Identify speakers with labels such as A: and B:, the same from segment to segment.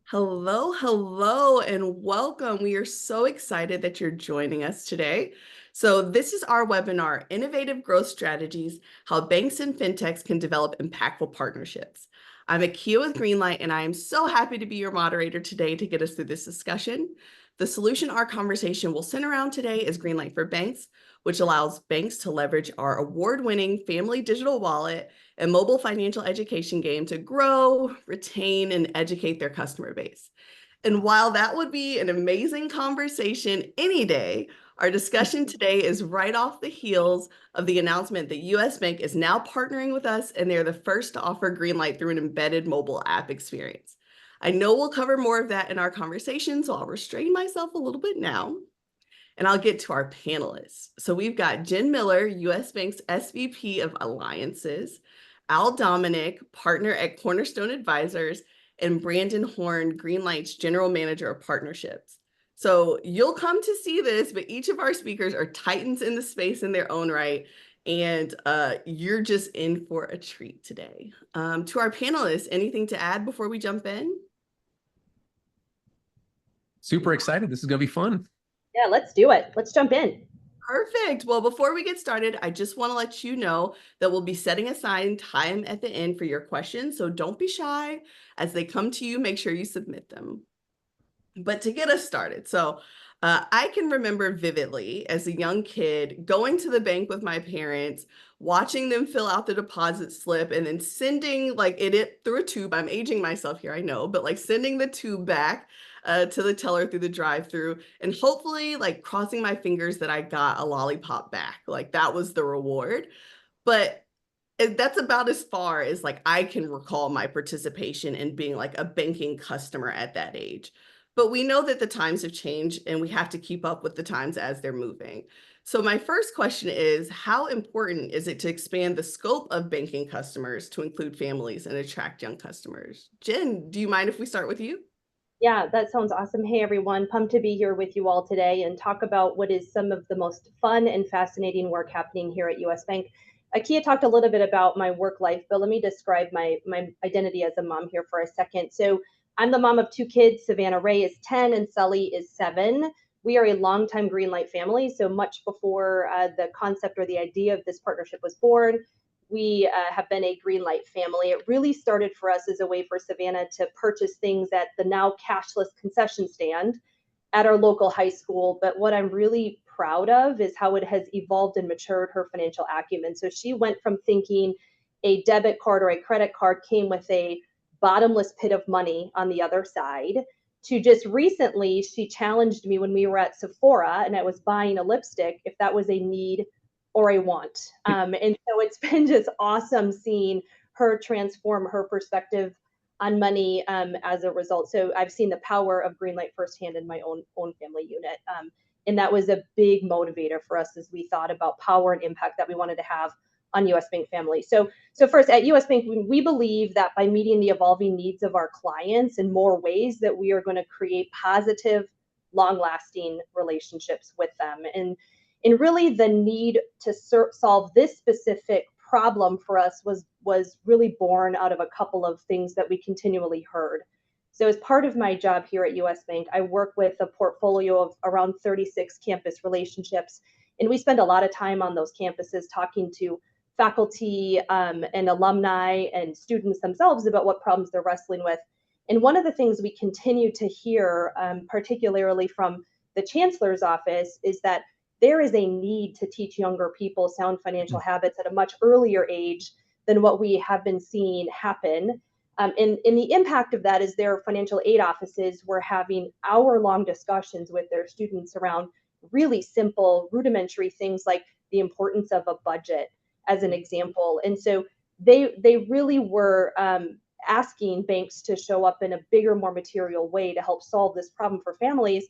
A: Hello, hello, and welcome. We are so excited that you're joining us today. So, this is our webinar, Innovative Growth Strategies, How Banks and Fintechs Can Develop Impactful Partnerships. I'm Akia with Greenlight, and I am so happy to be your moderator today to get us through this discussion. The solution our conversation will center around today is Greenlight for Banks, which allows banks to leverage our award-winning family digital wallet and mobile financial education game to grow, retain, and educate their customer base. And while that would be an amazing conversation any day, our discussion today is right off the heels of the announcement that US Bank is now partnering with us, and they're the first to offer Greenlight through an embedded mobile app experience. I know we'll cover more of that in our conversation, so I'll restrain myself a little bit now. And I'll get to our panelists. So we've got Jen Miller, US Bank's SVP of Alliances, Dominick, partner at Cornerstone Advisors, and Brandon Horne, Greenlight's General Manager of Partnerships. So you'll come to see this, but each of our speakers are titans in the space in their own right. And you're just in for a treat today. To our panelists, anything to add before we jump in?
B: Super excited. This is going to be fun.
C: Yeah, let's do it. Let's jump in.
A: Perfect. Well, before we get started, I just want to let you know that we'll be setting aside time at the end for your questions. So don't be shy. As they come to you, make sure you submit them. But to get us started, I can remember vividly as a young kid going to the bank with my parents, watching them fill out the deposit slip and then sending it through a tube. I'm aging myself here, I know, but like sending the tube back to the teller through the drive-through and hopefully like crossing my fingers that I got a lollipop back. Like that was the reward. But that's about as far as like I can recall my participation in being like a banking customer at that age. But we know that the times have changed and we have to keep up with the times as they're moving. So my first question is, how important is it to expand the scope of banking customers to include families and attract young customers? Jen, do you mind if we start with you?
C: Yeah, that sounds awesome. Hey, everyone. Pumped to be here with you all today and talk about what is some of the most fun and fascinating work happening here at US Bank. Akia talked a little bit about my work life, but let me describe my identity as a mom here for a second. So I'm the mom of two kids. Savannah Ray is 10 and Sully is 7. We are a longtime Greenlight family. So much before the concept or the idea of this partnership was born, we have been a Greenlight family. It really started for us as a way for Savannah to purchase things at the now cashless concession stand at our local high school. But what I'm really proud of is how it has evolved and matured her financial acumen. So she went from thinking a debit card or a credit card came with a bottomless pit of money on the other side to just recently, she challenged me when we were at Sephora and I was buying a lipstick if that was a need or a want. And so it's been just awesome seeing her transform her perspective on money as a result. So I've seen the power of Greenlight firsthand in my own family unit. And that was a big motivator for us as we thought about power and impact that we wanted to have on US Bank family. So first at US Bank, we believe that by meeting the evolving needs of our clients in more ways that we are going to create positive, long-lasting relationships with them. And really the need to solve this specific problem for us was really born out of a couple of things that we continually heard. So as part of my job here at US Bank, I work with a portfolio of around 36 campus relationships, and we spend a lot of time on those campuses talking to faculty and alumni and students themselves about what problems they're wrestling with. And one of the things we continue to hear, particularly from the chancellor's office, is that there is a need to teach younger people sound financial habits at a much earlier age than what we have been seeing happen. And the impact of that is their financial aid offices were having hour-long discussions with their students around really simple, rudimentary things like the importance of a budget, as an example. And so they really were asking banks to show up in a bigger, more material way to help solve this problem for families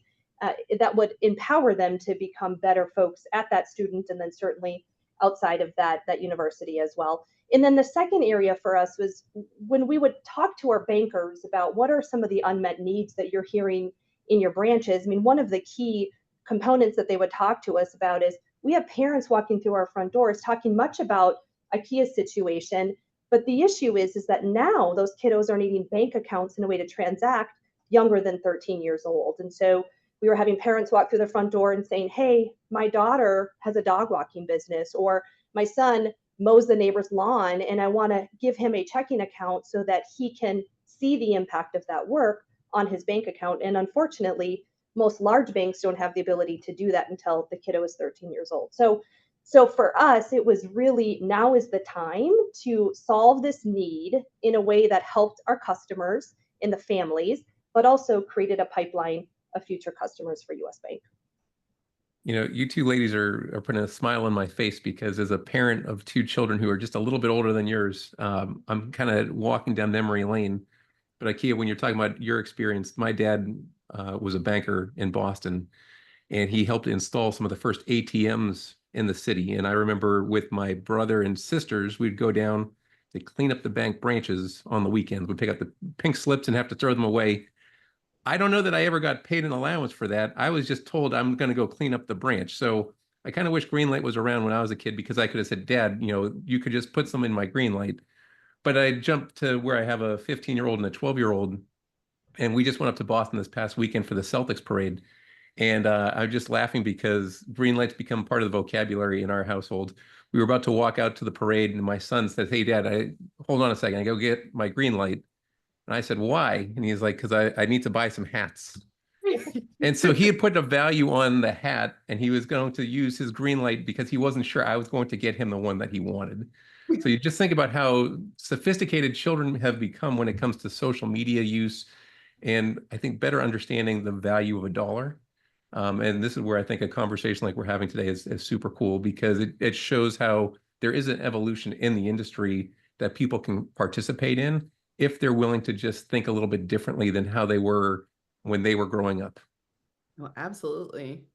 C: that would empower them to become better folks at that student and then certainly outside of that university as well. And then the second area for us was when we would talk to our bankers about what are some of the unmet needs that you're hearing in your branches. I mean, one of the key components that they would talk to us about is we have parents walking through our front doors talking much about IKEA's situation, but the issue is that now those kiddos are needing bank accounts and a way to transact younger than 13 years old. And so we were having parents walk through the front door and saying, hey, my daughter has a dog walking business, or my son mows the neighbor's lawn, and I want to give him a checking account so that he can see the impact of that work on his bank account. And unfortunately, most large banks don't have the ability to do that until the kiddo is 13 years old. So for us, it was really, now is the time to solve this need in a way that helped our customers and the families, but also created a pipeline of future customers for US Bank.
B: You know, you two ladies are putting a smile on my face, because as a parent of two children who are just a little bit older than yours, I'm kind of walking down memory lane. But Ikea, when you're talking about your experience, my dad was a banker in Boston, and he helped install some of the first ATMs in the city. And I remember with my brother and sisters, we'd go down to clean up the bank branches on the weekends. We'd pick up the pink slips and have to throw them away. I don't know that I ever got paid an allowance for that. I was just told I'm going to go clean up the branch. So I kind of wish Greenlight was around when I was a kid, because I could have said, Dad, you know, you could just put some in my Greenlight. But I jumped to where I have a 15-year-old and a 12-year-old, and we just went up to Boston this past weekend for the Celtics parade. And I'm just laughing because Greenlight's become part of the vocabulary in our household. We were about to walk out to the parade, and my son says, hey, Dad, hold on a second. I go get my Greenlight. And I said, why? And he's like, because I need to buy some hats. And so he had put a value on the hat, and he was going to use his Greenlight because he wasn't sure I was going to get him the one that he wanted. So you just think about how sophisticated children have become when it comes to social media use, and I think better understanding the value of a dollar. And this is where I think a conversation like we're having today is super cool, because it shows how there is an evolution in the industry that people can participate in if they're willing to just think a little bit differently than how they were when they were growing up.
A: Oh, absolutely.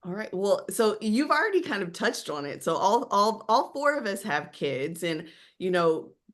A: All right. Well, so you've already kind of touched on it. So all four of us have kids, and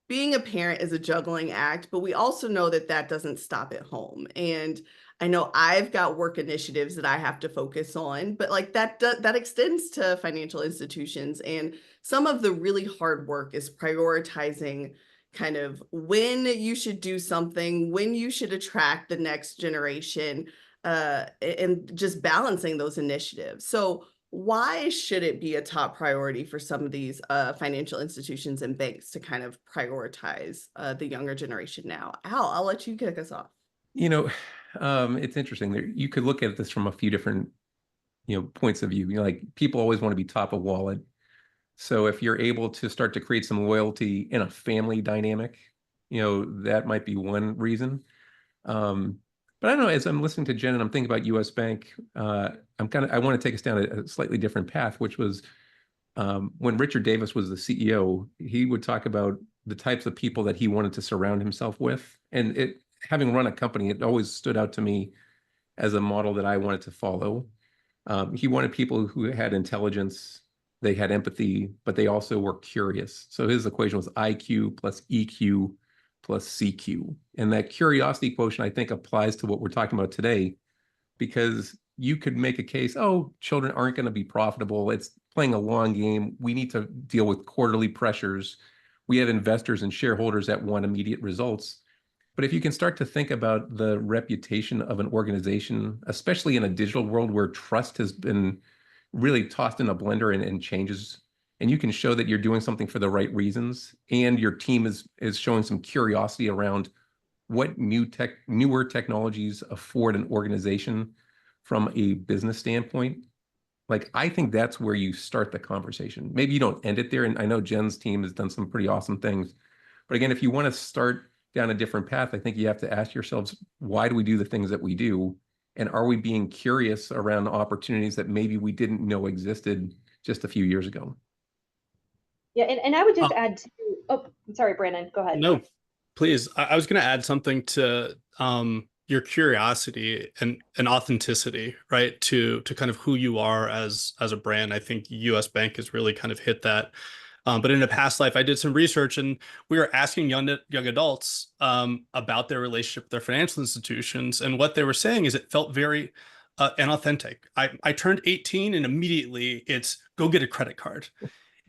A: being a parent is a juggling act, but we also know that that doesn't stop at home. And I know I've got work initiatives that I have to focus on, but like that extends to financial institutions. And some of the really hard work is prioritizing kind of when you should do something, when you should attract the next generation, and just balancing those initiatives. So why should it be a top priority for some of these financial institutions and banks to kind of prioritize the younger generation now? Al, I'll let you kick us off.
B: It's interesting. You could look at this from a few different, points of view. Like, people always want to be top of wallet. So if you're able to start to create some loyalty in a family dynamic, that might be one reason. But I don't know, as I'm listening to Jen and I'm thinking about US Bank, I want to take us down a slightly different path, which was when Richard Davis was the CEO, he would talk about the types of people that he wanted to surround himself with. And having run a company, it always stood out to me as a model that I wanted to follow. He wanted people who had intelligence, they had empathy, but they also were curious. So his equation was IQ plus EQ plus CQ. And that curiosity quotient, I think, applies to what we're talking about today, because you could make a case, oh, children aren't going to be profitable. It's playing a long game. We need to deal with quarterly pressures. We have investors and shareholders that want immediate results. But if you can start to think about the reputation of an organization, especially in a digital world where trust has been really tossed in a blender and changes, and you can show that you're doing something for the right reasons, and your team is showing some curiosity around what newer technologies afford an organization from a business standpoint. Like, I think that's where you start the conversation. Maybe you don't end it there. And I know Jen's team has done some pretty awesome things. But again, if you want to start down a different path, I think you have to ask yourselves, why do we do the things that we do? And are we being curious around opportunities that maybe we didn't know existed just a few years ago?
C: Yeah, and I would just add to, oh, sorry, Brandon, go ahead.
D: No, please. I was going to add something to your curiosity and authenticity, right? To kind of who you are as a brand. I think US Bank has really kind of hit that. But in a past life, I did some research, and we were asking young adults about their relationship with their financial institutions, and what they were saying is it felt very inauthentic. I turned 18, and immediately it's go get a credit card.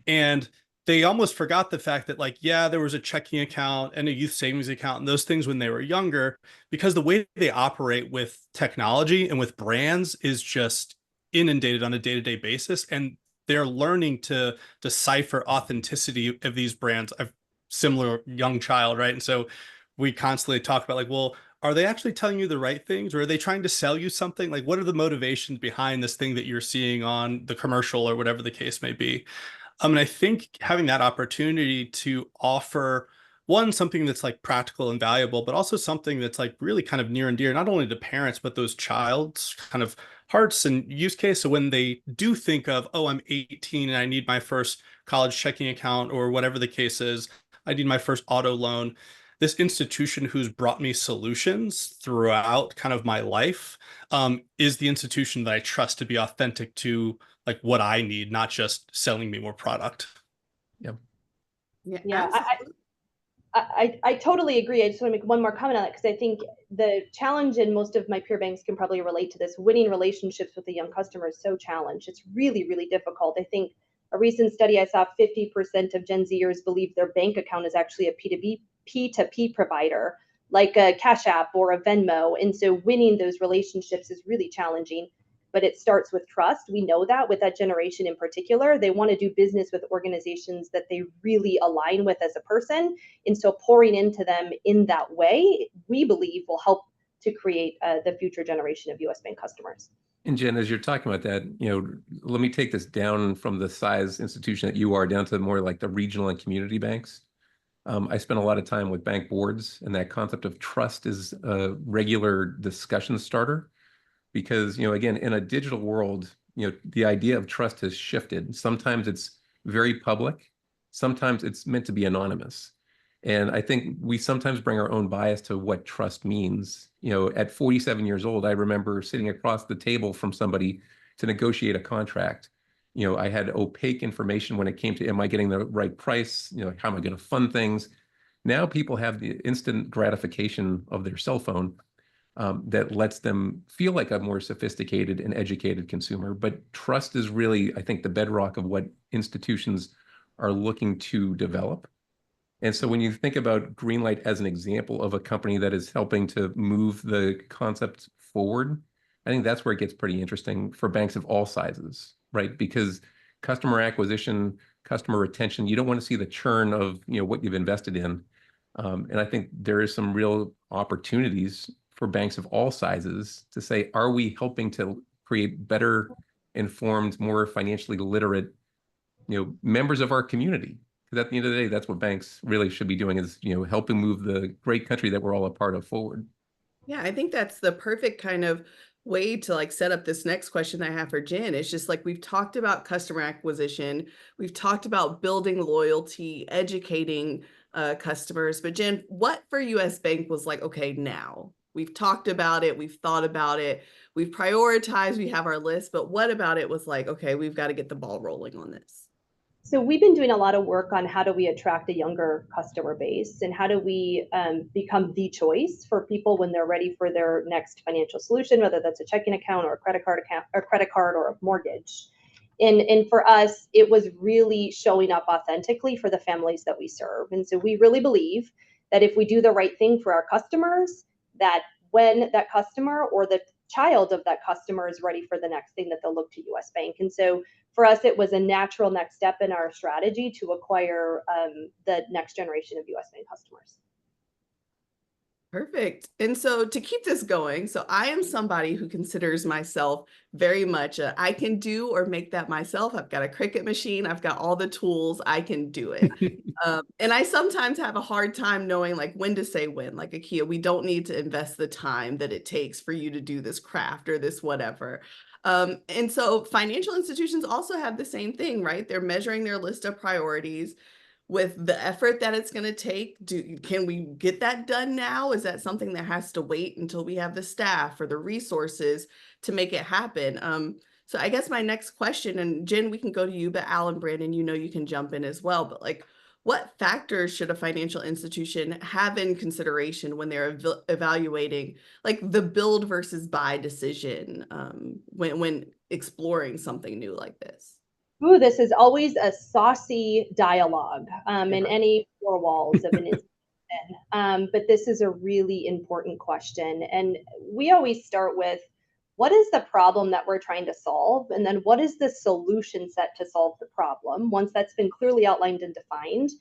D: And they almost forgot the fact that, like, yeah, there was a checking account and a youth savings account and those things when they were younger, because the way they operate with technology and with brands is just inundated on a day-to-day basis. And they're learning to decipher authenticity of these brands. I've similar young child, right? And so we constantly talk about, like, well, are they actually telling you the right things, or are they trying to sell you something? Like, what are the motivations behind this thing that you're seeing on the commercial or whatever the case may be? And I think having that opportunity to offer one, something that's like practical and valuable, but also something that's like really kind of near and dear, not only to parents, but those child's kind of hearts and use case. So when they do think of, oh, I'm 18 and I need my first college checking account or whatever the case is, I need my first auto loan. This institution who's brought me solutions throughout kind of my life is the institution that I trust to be authentic to like what I need, not just selling me more product.
B: Yeah.
C: Yeah, I totally agree. I just want to make one more comment on that, because I think the challenge, and most of my peer banks can probably relate to this, winning relationships with the young customer is so challenged. It's really, really difficult. I think a recent study I saw, 50% of Gen Zers believe their bank account is actually a P2P provider, like a Cash App or a Venmo. And so winning those relationships is really challenging. But it starts with trust. We know that with that generation in particular, they want to do business with organizations that they really align with as a person. And so pouring into them in that way, we believe, will help to create the future generation of US Bank customers.
B: And Jen, as you're talking about that, let me take this down from the size institution that you are down to more like the regional and community banks. I spent a lot of time with bank boards, and that concept of trust is a regular discussion starter. Because, again, in a digital world, the idea of trust has shifted. Sometimes it's very public. Sometimes it's meant to be anonymous. And I think we sometimes bring our own bias to what trust means. At 47 years old, I remember sitting across the table from somebody to negotiate a contract. I had opaque information when it came to, am I getting the right price? How am I going to fund things? Now people have the instant gratification of their cell phone. That lets them feel like a more sophisticated and educated consumer. But trust is really, I think, the bedrock of what institutions are looking to develop. And so when you think about Greenlight as an example of a company that is helping to move the concept forward, I think that's where it gets pretty interesting for banks of all sizes, right? Because customer acquisition, customer retention, you don't want to see the churn of what you've invested in. And I think there is some real opportunities for banks of all sizes to say, are we helping to create better informed, more financially literate, members of our community? Because at the end of the day, that's what banks really should be doing, is, helping move the great country that we're all a part of forward.
A: Yeah, I think that's the perfect kind of way to like set up this next question I have for Jen. It's just like, we've talked about customer acquisition, we've talked about building loyalty, educating customers, but Jen, what for US Bank was like, okay, now we've talked about it, we've thought about it, we've prioritized, we have our list, but what about it was like, okay, we've got to get the ball rolling on this?
C: So we've been doing a lot of work on how do we attract a younger customer base, and how do we become the choice for people when they're ready for their next financial solution, whether that's a checking account or a credit card or a mortgage. And for us, it was really showing up authentically for the families that we serve. And so we really believe that if we do the right thing for our customers, that when that customer or the child of that customer is ready for the next thing, that they'll look to US Bank. And so for us, it was a natural next step in our strategy to acquire the next generation of US Bank customers.
A: Perfect. And so to keep this going, so I am somebody who considers myself very much I can do or make that myself. I've got a Cricut machine. I've got all the tools. I can do it. And I sometimes have a hard time knowing like when to say when. Like IKEA, we don't need to invest the time that it takes for you to do this craft or this whatever. And so financial institutions also have the same thing, right? They're measuring their list of priorities with the effort that it's going to take. Can we get that done now? Is that something that has to wait until we have the staff or the resources to make it happen? So I guess my next question, and Jen, we can go to you, but Al and Brandon, you can jump in as well. But like, what factors should a financial institution have in consideration when they're evaluating like the build versus buy decision when exploring something new like this?
C: Ooh, this is always a saucy dialogue in any four walls of an institution. But this is a really important question. And we always start with, what is the problem that we're trying to solve? And then what is the solution set to solve the problem? Once that's been clearly outlined and defined,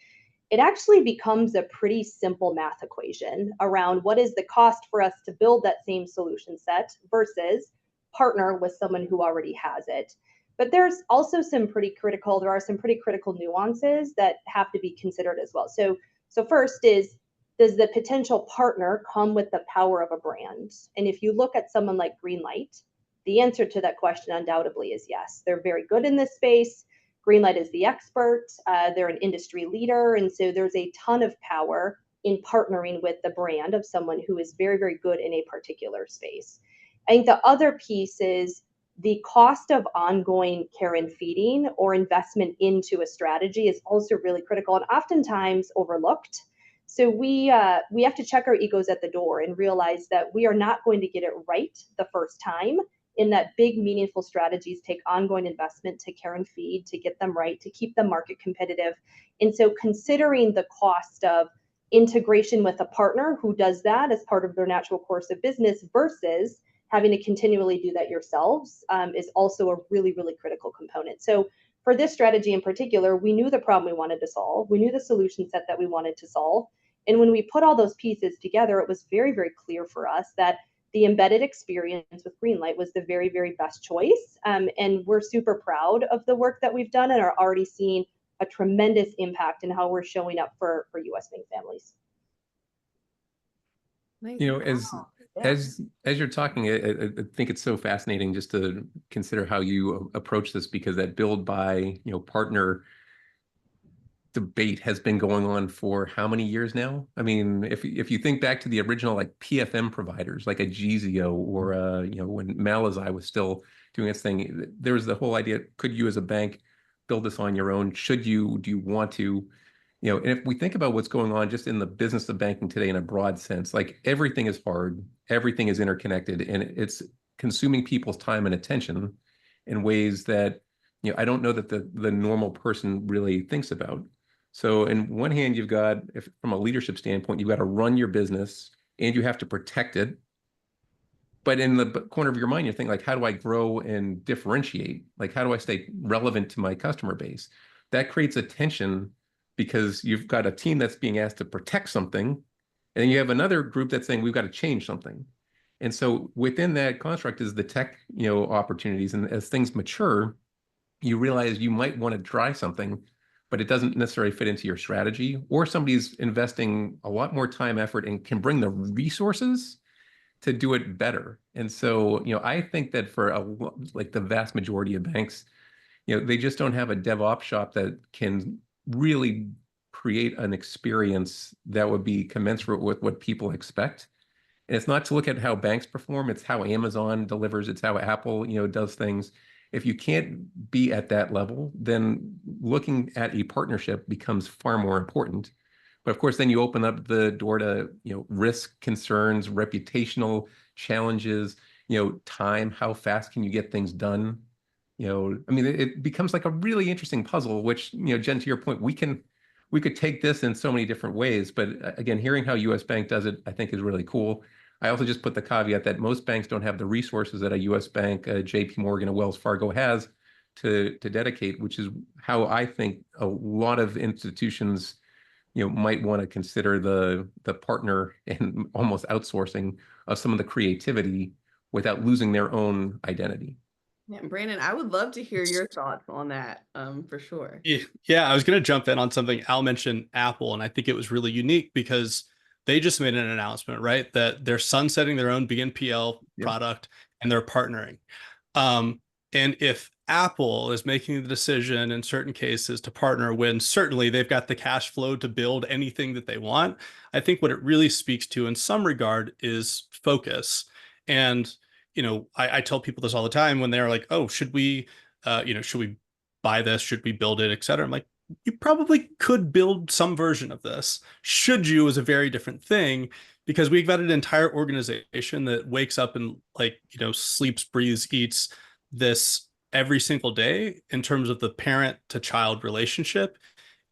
C: it actually becomes a pretty simple math equation around what is the cost for us to build that same solution set versus partner with someone who already has it. But there are some pretty critical nuances that have to be considered as well. So first is, does the potential partner come with the power of a brand? And if you look at someone like Greenlight, the answer to that question undoubtedly is yes. They're very good in this space. Greenlight is the expert. They're an industry leader. And so there's a ton of power in partnering with the brand of someone who is very, very good in a particular space. I think the other piece is the cost of ongoing care and feeding or investment into a strategy is also really critical and oftentimes overlooked. So we have to check our egos at the door and realize that we are not going to get it right the first time, in that big, meaningful strategies take ongoing investment to care and feed, to get them right, to keep them market competitive. And so considering the cost of integration with a partner who does that as part of their natural course of business versus having to continually do that yourselves is also a really, really critical component. So for this strategy in particular, we knew the problem we wanted to solve. We knew the solution set that we wanted to solve. And when we put all those pieces together, it was very, very clear for us that the embedded experience with Greenlight was the very, very best choice. And we're super proud of the work that we've done and are already seeing a tremendous impact in how we're showing up for US Bank families.
A: Nice.
B: You know,
A: Wow.
B: as you're talking, I think it's so fascinating just to consider how you approach this, because that build by, partner debate has been going on for how many years now? I mean, if you think back to the original like PFM providers, like a Gizio or when Malazai was still doing its thing, there was the whole idea: could you as a bank build this on your own? Should you? Do you want to? And if we think about what's going on just in the business of banking today in a broad sense, like everything is hard, everything is interconnected, and it's consuming people's time and attention in ways that I don't know that the normal person really thinks about. So in one hand, you've got, if from a leadership standpoint, you've got to run your business and you have to protect it. But in the corner of your mind, you're thinking like, how do I grow and differentiate? Like, how do I stay relevant to my customer base? That creates a tension because you've got a team that's being asked to protect something, and then you have another group that's saying we've got to change something. And so within that construct is the tech, opportunities. And as things mature, you realize you might want to try something, but it doesn't necessarily fit into your strategy, or somebody's investing a lot more time, effort, and can bring the resources to do it better. And so, I think that for like the vast majority of banks, they just don't have a DevOps shop that can really create an experience that would be commensurate with what people expect. And it's not to look at how banks perform, it's how Amazon delivers, it's how Apple, does things. If you can't be at that level, then looking at a partnership becomes far more important. But of course, then you open up the door to, risk concerns, reputational challenges, time, how fast can you get things done? I mean, it becomes like a really interesting puzzle, which, Jen, to your point, we could take this in so many different ways. But again, hearing how US Bank does it, I think is really cool. I also just put the caveat that most banks don't have the resources that a US Bank, a JP Morgan, a Wells Fargo has to dedicate, which is how I think a lot of institutions, might want to consider the partner and almost outsourcing of some of the creativity without losing their own identity.
A: Yeah, Brandon, I would love to hear your thoughts on that, for sure.
D: Yeah, I was going to jump in on something. Al mentioned Apple, and I think it was really unique because they just made an announcement, right, that they're sunsetting their own BNPL product and they're partnering. And if Apple is making the decision in certain cases to partner when certainly they've got the cash flow to build anything that they want, I think what it really speaks to in some regard is focus. And I tell people this all the time when they're like, oh, should we buy this? Should we build it, et cetera? I'm like, you probably could build some version of this. Should you is a very different thing, because we've got an entire organization that wakes up and sleeps, breathes, eats this every single day in terms of the parent to child relationship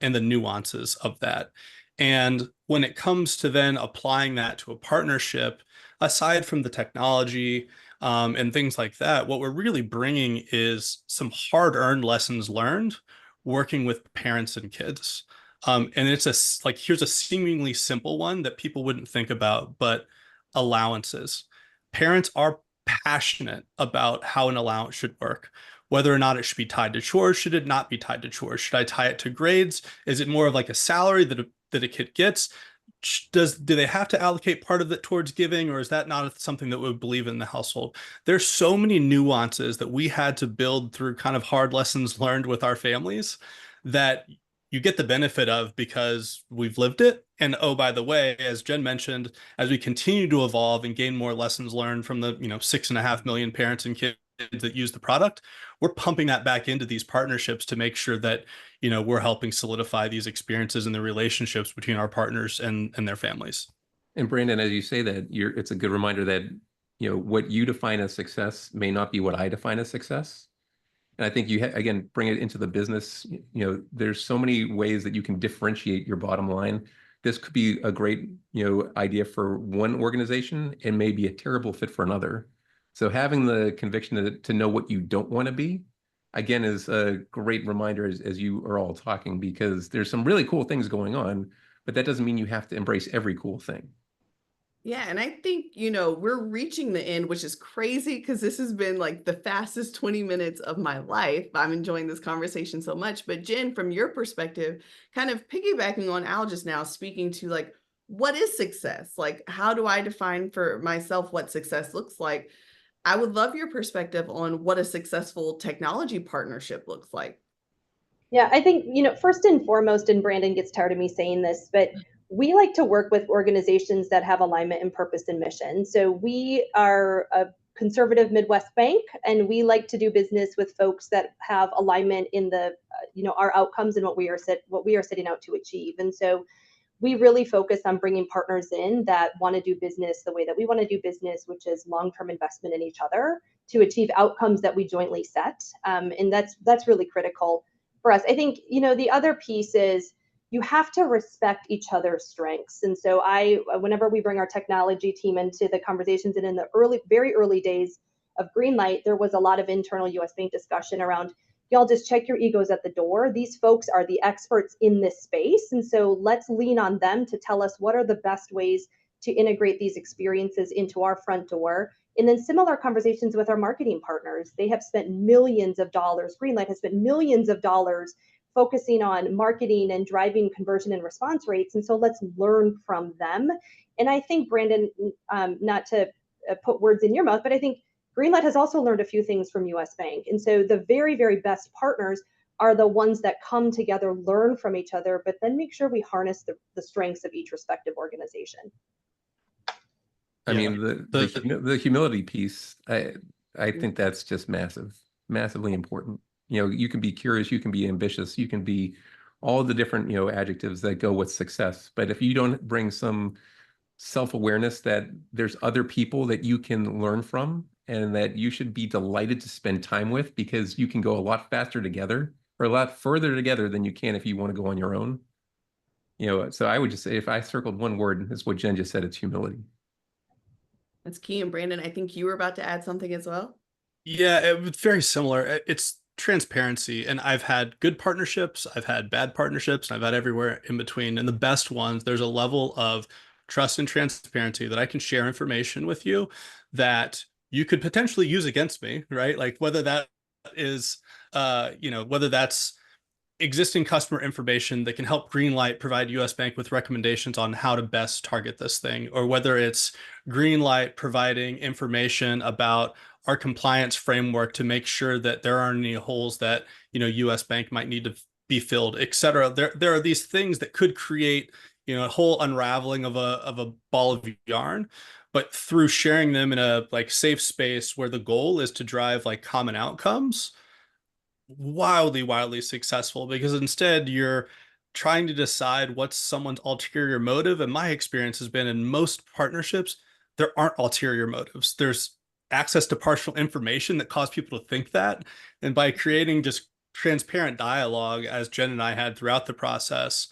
D: and the nuances of that. And when it comes to then applying that to a partnership, aside from the technology and things like that, what we're really bringing is some hard-earned lessons learned working with parents and kids. And it's like, here's a seemingly simple one that people wouldn't think about, but allowances. Parents are passionate about how an allowance should work, whether or not it should be tied to chores. Should it not be tied to chores? Should I tie it to grades? Is it more of like a salary that a kid gets? Do they have to allocate part of it towards giving, or is that not something that we believe in the household? There's so many nuances that we had to build through kind of hard lessons learned with our families that you get the benefit of because we've lived it. And oh, by the way, as Jen mentioned, as we continue to evolve and gain more lessons learned from the 6.5 million parents and kids that use the product, we're pumping that back into these partnerships to make sure that we're helping solidify these experiences and the relationships between our partners and their families.
B: And Brandon, as you say that, it's a good reminder that what you define as success may not be what I define as success. And I think you again bring it into the business. There's so many ways that you can differentiate your bottom line. This could be a great idea for one organization and maybe a terrible fit for another. So having the conviction to know what you don't want to be, again, is a great reminder as you are all talking, because there's some really cool things going on, but that doesn't mean you have to embrace every cool thing.
A: Yeah, and I think, we're reaching the end, which is crazy because this has been like the fastest 20 minutes of my life. I'm enjoying this conversation so much. But Jen, from your perspective, kind of piggybacking on Al just now, speaking to like, what is success? Like, how do I define for myself what success looks like? I would love your perspective on what a successful technology partnership looks like.
C: Yeah, I think, first and foremost, and Brandon gets tired of me saying this, but we like to work with organizations that have alignment in purpose and mission. So we are a conservative Midwest bank, and we like to do business with folks that have alignment in the, our outcomes and what we are setting out to achieve. And so we really focus on bringing partners in that want to do business the way that we want to do business, which is long-term investment in each other to achieve outcomes that we jointly set. And that's really critical for us. I think, the other piece is you have to respect each other's strengths. And so whenever we bring our technology team into the conversations, and in the very early days of Greenlight, there was a lot of internal US Bank discussion around, y'all just check your egos at the door. These folks are the experts in this space. And so let's lean on them to tell us what are the best ways to integrate these experiences into our front door. And then similar conversations with our marketing partners. They have spent millions of dollars. Greenlight has spent millions of dollars focusing on marketing and driving conversion and response rates. And so let's learn from them. And I think, Brandon, not to put words in your mouth, but I think Greenlight has also learned a few things from US Bank. And so the very, very best partners are the ones that come together, learn from each other, but then make sure we harness the strengths of each respective organization.
B: I mean, the humility piece, I think that's just massively important. You can be curious, you can be ambitious, you can be all the different, adjectives that go with success. But if you don't bring some self-awareness that there's other people that you can learn from and that you should be delighted to spend time with, because you can go a lot faster together or a lot further together than you can if you want to go on your own. So I would just say, if I circled one word, it's what Jen just said, it's humility.
A: That's key. And Brandon, I think you were about to add something as well.
D: Yeah, it's very similar. It's transparency. And I've had good partnerships, I've had bad partnerships, and I've had everywhere in between. And the best ones, there's a level of trust and transparency that I can share information with you that you could potentially use against me, right? Like whether that is, whether that's existing customer information that can help Greenlight provide US Bank with recommendations on how to best target this thing, or whether it's Greenlight providing information about our compliance framework to make sure that there aren't any holes that, US Bank might need to be filled, et cetera. There are these things that could create, a whole unraveling of a ball of yarn, but through sharing them in a safe space where the goal is to drive common outcomes, wildly successful, because instead you're trying to decide what's someone's ulterior motive. And my experience has been in most partnerships, there aren't ulterior motives. There's access to partial information that caused people to think that. And by creating just transparent dialogue, as Jen and I had throughout the process,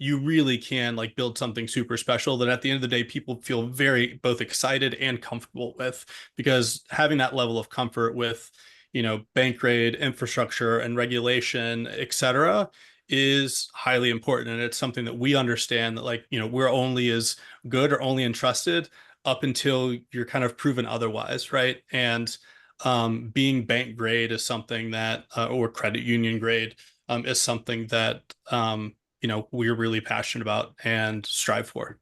D: you really can like build something super special that at the end of the day, people feel very both excited and comfortable with, because having that level of comfort with, you know, bank grade infrastructure and regulation, et cetera, is highly important. And it's something that we understand that, like, you know, we're only as good or only entrusted up until you're kind of proven otherwise, right? And being bank grade is something that, or credit union grade, is something that, you know, we're really passionate about and strive for.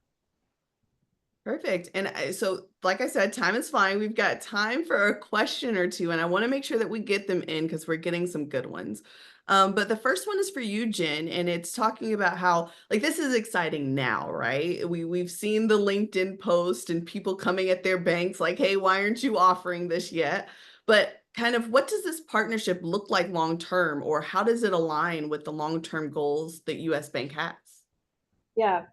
A: Perfect. And so, like I said, time is flying. We've got time for a question or two, and I want to make sure that we get them in because we're getting some good ones. But the first one is for you, Jen, and it's talking about how, like, this is exciting now, right? We've seen the LinkedIn post and people coming at their banks like, "Hey, why aren't you offering this yet?" But kind of, what does this partnership look like long term, or how does it align with the long term goals that US Bank has?
C: Yeah,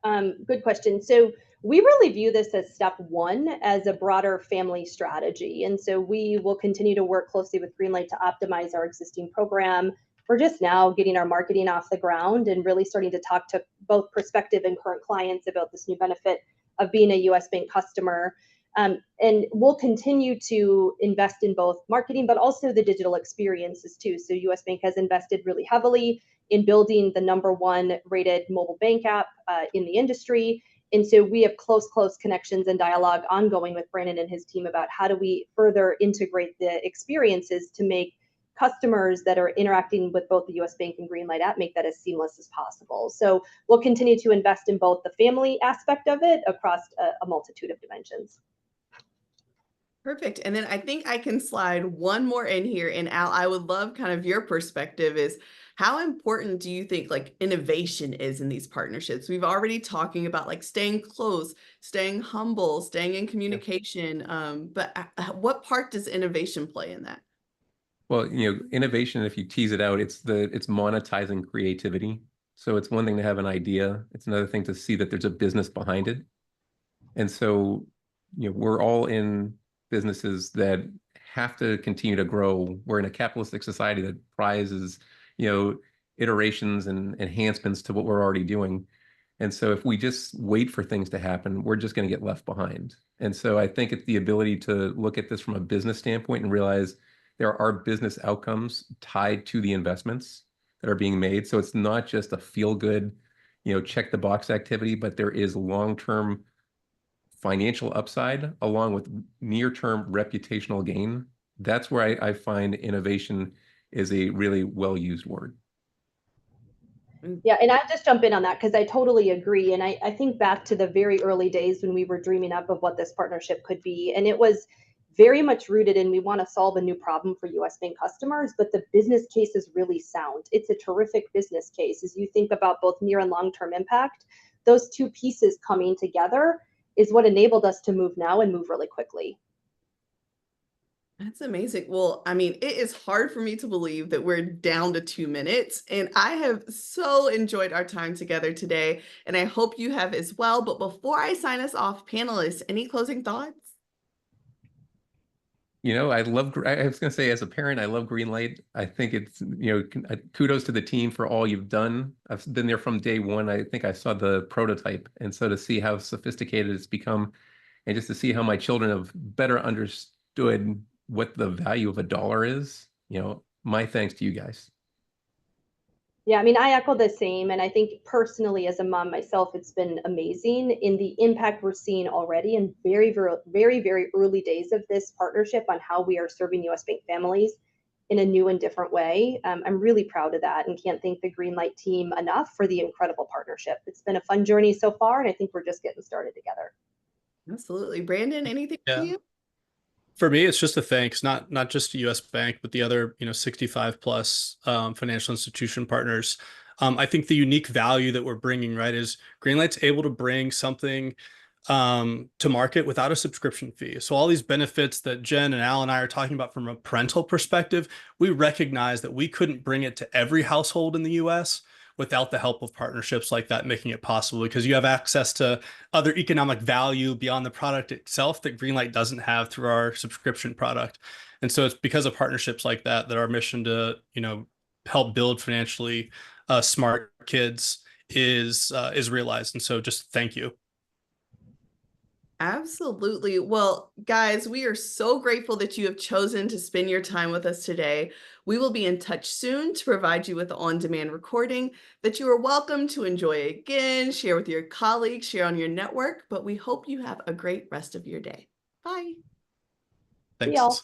C: good question. So we really view this as step one as a broader family strategy. And so we will continue to work closely with Greenlight to optimize our existing program. We're just now getting our marketing off the ground and really starting to talk to both prospective and current clients about this new benefit of being a US Bank customer. And we'll continue to invest in both marketing, but also the digital experiences too. So US Bank has invested really heavily in building the #1 rated mobile bank app in the industry. And so we have close connections and dialogue ongoing with Brandon and his team about how do we further integrate the experiences to make customers that are interacting with both the US Bank and Greenlight app, make that as seamless as possible. So we'll continue to invest in both the family aspect of it across a multitude of dimensions.
A: Perfect. And then I think I can slide one more in here. And Al, I would love kind of your perspective is, how important do you think like innovation is in these partnerships? We've already talking about like staying close, staying humble, staying in communication. But what part does innovation play in that?
B: Well, you know, innovation, if you tease it out, it's monetizing creativity. So it's one thing to have an idea. It's another thing to see that there's a business behind it. And so, you know, we're all in businesses that have to continue to grow. We're in a capitalistic society that prizes, you know, iterations and enhancements to what we're already doing. And so if we just wait for things to happen, we're just going to get left behind. And so I think it's the ability to look at this from a business standpoint and realize there are business outcomes tied to the investments that are being made. So it's not just a feel-good, you know, check the box activity, but there is long-term financial upside along with near-term reputational gain. That's where I find innovation is a really well-used word.
C: Yeah, and I'll just jump in on that because I totally agree. And I think back to the very early days when we were dreaming up of what this partnership could be. And it was very much rooted in we want to solve a new problem for US Bank customers, but the business case is really sound. It's a terrific business case. As you think about both near and long-term impact, those two pieces coming together is what enabled us to move now and move really quickly.
A: That's amazing. Well, I mean, it is hard for me to believe that we're down to 2 minutes, and I have so enjoyed our time together today, and I hope you have as well. But before I sign us off, panelists, any closing thoughts?
B: You know, I was going to say, as a parent, I love Greenlight. I think it's, you know, kudos to the team for all you've done. I've been there from day one. I think I saw the prototype. And so to see how sophisticated it's become and just to see how my children have better understood what the value of a dollar is, you know, my thanks to you guys.
C: Yeah, I mean, I echo the same. And I think personally, as a mom myself, it's been amazing in the impact we're seeing already in very early days of this partnership on how we are serving US Bank families in a new and different way. I'm really proud of that and can't thank the Greenlight team enough for the incredible partnership. It's been a fun journey so far, and I think we're just getting started together.
A: Absolutely. Brandon, anything for you?
D: For me, it's just a thanks, not just to US Bank, but the other, you know, 65 plus financial institution partners. I think the unique value that we're bringing, right, is Greenlight's able to bring something to market without a subscription fee. So all these benefits that Jen and Al and I are talking about from a parental perspective, we recognize that we couldn't bring it to every household in the US. without the help of partnerships like that making it possible, because you have access to other economic value beyond the product itself that Greenlight doesn't have through our subscription product. And so it's because of partnerships like that that our mission to, help build financially smart kids is realized. And so just thank you.
A: Absolutely. Well, guys, we are so grateful that you have chosen to spend your time with us today. We will be in touch soon to provide you with the on-demand recording that you are welcome to enjoy again, share with your colleagues, share on your network, but we hope you have a great rest of your day. Bye.
D: Thanks.
C: See y'all.